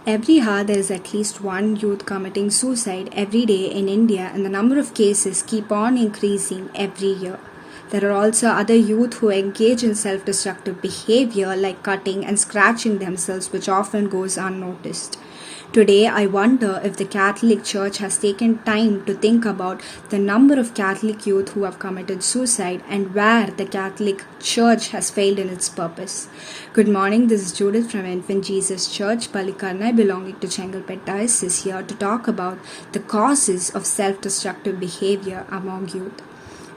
Every hour, there is at least one youth committing suicide every day in India, and the number of cases keep on increasing every year. There are also other youth who engage in self destructive behavior like cutting and scratching themselves, which often goes unnoticed. Today, I wonder if the Catholic Church has taken time to think about the number of Catholic youth who have committed suicide and where the Catholic Church has failed in its purpose. Good morning, this is Judith from Infant Jesus Church, Palikarnai, belonging to Chengalpet Diocese, here to talk about the causes of self-destructive behavior among youth.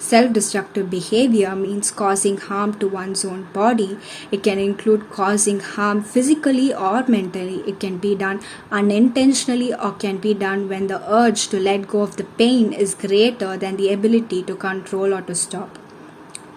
Self-destructive behavior means causing harm to one's own body. It can include causing harm physically or mentally. It can be done unintentionally or can be done when the urge to let go of the pain is greater than the ability to control or to stop.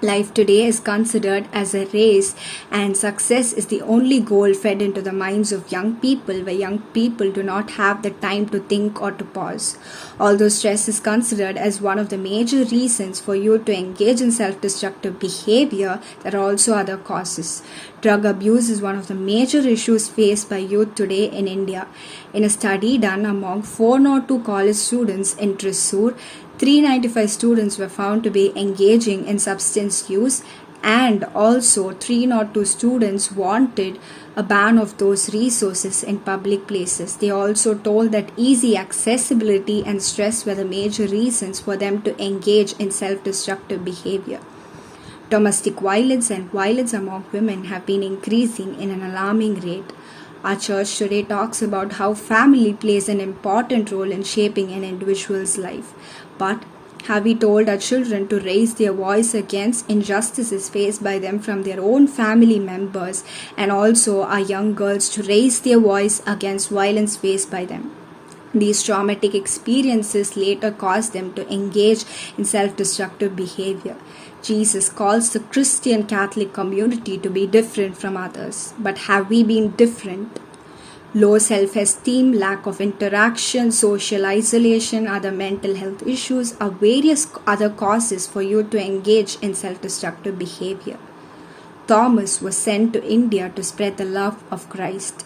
Life today is considered as a race, and success is the only goal fed into the minds of young people, where young people do not have the time to think or to pause. Although stress is considered as one of the major reasons for you to engage in self-destructive behavior, there are also other causes. Drug abuse is one of the major issues faced by youth today in India. In a study done among 402 college students in Thrissur, 395 students were found to be engaging in substance use, and also 302 students wanted a ban of those resources in public places. They also told that easy accessibility and stress were the major reasons for them to engage in self-destructive behavior. Domestic violence and violence among women have been increasing in an alarming rate. Our church today talks about how family plays an important role in shaping an individual's life. But have we told our children to raise their voice against injustices faced by them from their own family members, and also our young girls to raise their voice against violence faced by them? These traumatic experiences later caused them to engage in self-destructive behavior. Jesus calls the Christian Catholic community to be different from others. But have we been different? Low self-esteem, lack of interaction, social isolation, other mental health issues are various other causes for you to engage in self-destructive behavior. Thomas was sent to India to spread the love of Christ.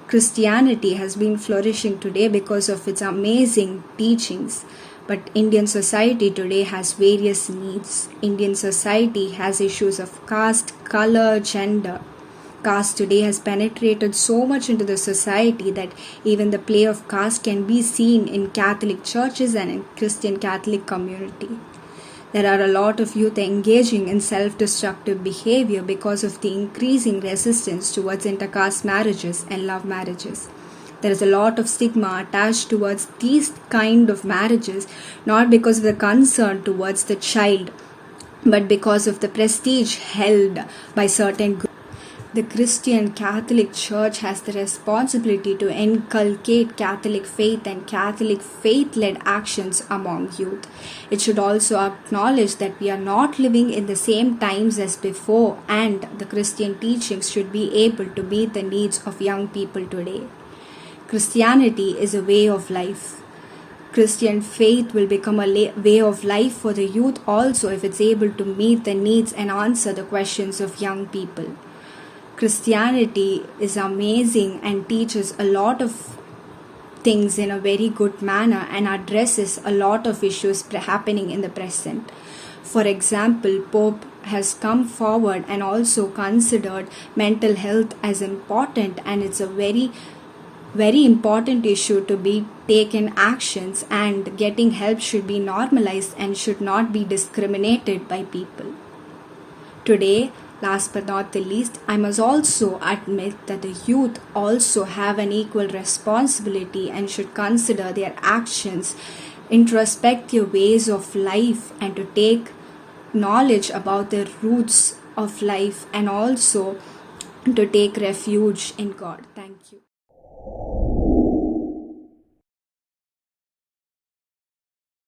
Christianity has been flourishing today because of its amazing teachings. But Indian society today has various needs. Indian society has issues of caste, color, gender. Caste today has penetrated so much into the society that even the play of caste can be seen in Catholic churches and in Christian Catholic community. There are a lot of youth engaging in self-destructive behavior because of the increasing resistance towards intercaste marriages and love marriages. There is a lot of stigma attached towards these kind of marriages, not because of the concern towards the child, but because of the prestige held by certain groups. The Christian Catholic Church has the responsibility to inculcate Catholic faith and Catholic faith-led actions among youth. It should also acknowledge that we are not living in the same times as before, and the Christian teachings should be able to meet the needs of young people today. Christianity is a way of life. Christian faith will become a way of life for the youth also if it's able to meet the needs and answer the questions of young people. Christianity is amazing and teaches a lot of things in a very good manner and addresses a lot of issues happening in the present. For example, Pope has come forward and also considered mental health as important, and it's a very important issue to be taken actions, and getting help should be normalized and should not be discriminated by people. Today, last but not the least, I must also admit that the youth also have an equal responsibility and should consider their actions, introspect their ways of life, and to take knowledge about their roots of life, and also to take refuge in God. Thank you.